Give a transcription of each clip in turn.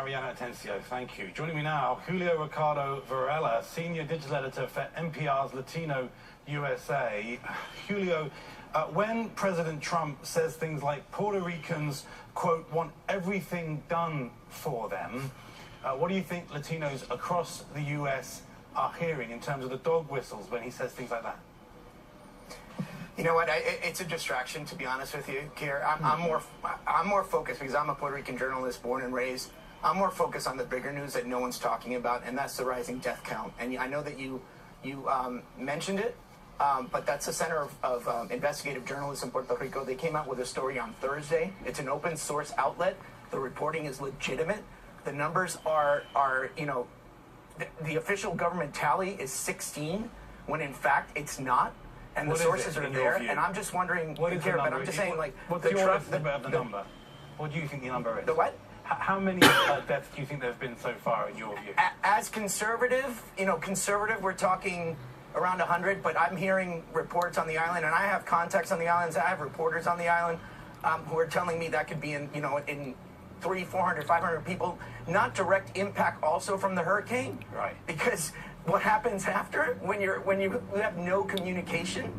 Mariana Atencio, thank you. Joining me now, Julio Ricado Varela, Senior Digital Editor for NPR's Latino USA. Julio, when President Trump says things like Puerto Ricans, quote, want everything done for them, what do you think Latinos across the US are hearing in terms of the dog whistles when he says things like that? You know what? It's a distraction, to be honest with you, Kier. I'm more focused because I'm a Puerto Rican journalist, born and raised. I'm more focused on the bigger news that no one's talking about, and that's the rising death count. And I know that you mentioned it, but that's the Center of Investigative Journalism in Puerto Rico. They came out with a story on Thursday. It's an open source outlet. The reporting is legitimate. The numbers are the official government tally is 16, when in fact it's not. And the sources are there, and I'm just wondering, what is the number? but I'm just saying, like, what's your estimate of the number? What do you think the number is? The what? How many deaths do you think there have been so far, in your view? As conservative, we're talking around 100, but I'm hearing reports on the island, and I have contacts on the islands. I have reporters on the island who are telling me that could be in 300, 400, 500 people. Not direct impact also from the hurricane. Right. Because what happens after when you have no communication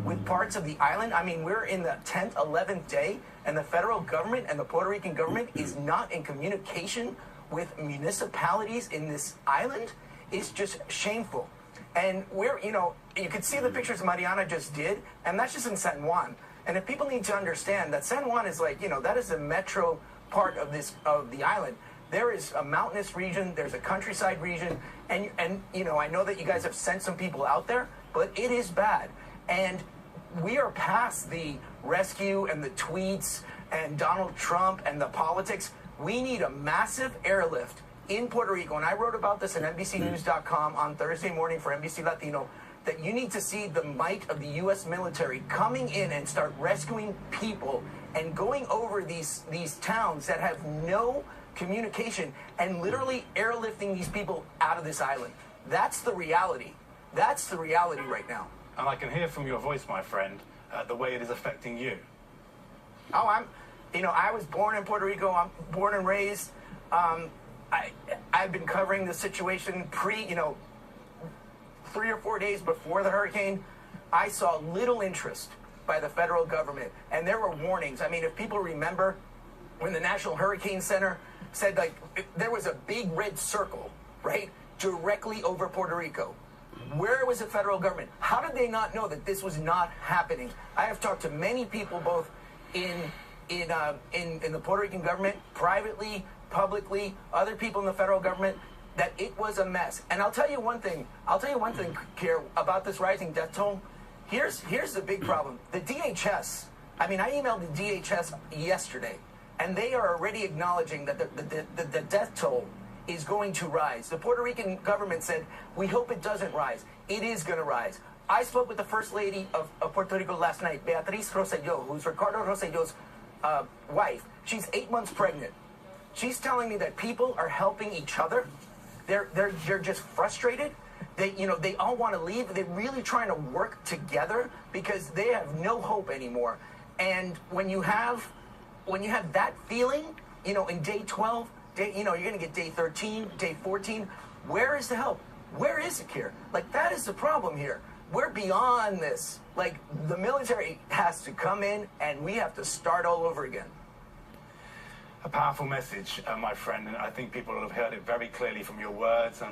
with parts of the island? I mean, we're in the 10th, 11th day, and the federal government and the Puerto Rican government is not in communication with municipalities in this island. It's just shameful. And you could see the pictures Mariana just did, and that's just in San Juan. And if people need to understand that San Juan is that is the metro part of the island. There is a mountainous region, there's a countryside region, and I know that you guys have sent some people out there, but it is bad. And we are past the rescue and the tweets and Donald Trump and the politics. We need a massive airlift in Puerto Rico, and I wrote about this at NBCNews.com on Thursday morning for NBC Latino, that you need to see the might of the U.S. military coming in and start rescuing people and going over these towns that have no communication and literally airlifting these people out of this island. That's the reality. That's the reality right now. And I can hear from your voice, my friend, the way it is affecting you. Oh, I was born in Puerto Rico. I'm born and raised. I've been covering the situation 3 or 4 days before the hurricane. I saw little interest by the federal government, and there were warnings. I mean, if people remember when the National Hurricane Center said, there was a big red circle, right, directly over Puerto Rico. Where was the federal government? How did they not know that this was not happening? I have talked to many people, both in the Puerto Rican government, privately, publicly, other people in the federal government, that it was a mess. And I'll tell you one thing, Kier, about this rising death toll. Here's the big problem. The DHS, I emailed the DHS yesterday, and they are already acknowledging that the death toll is going to rise. The Puerto Rican government said, we hope it doesn't rise. It is going to rise. I spoke with the First Lady of Puerto Rico last night, Beatriz Rosselló, who's Ricardo Rosselló's wife. She's 8 months pregnant. She's telling me that people are helping each other. They're just frustrated. They all want to leave. They're really trying to work together because they have no hope anymore. And when you have that feeling, in day 12, you're going to get day 13, day 14. Where is the help? Where is it here? That is the problem here. We're beyond this. The military has to come in, and we have to start all over again. A powerful message, my friend, and I think people will have heard it very clearly from your words and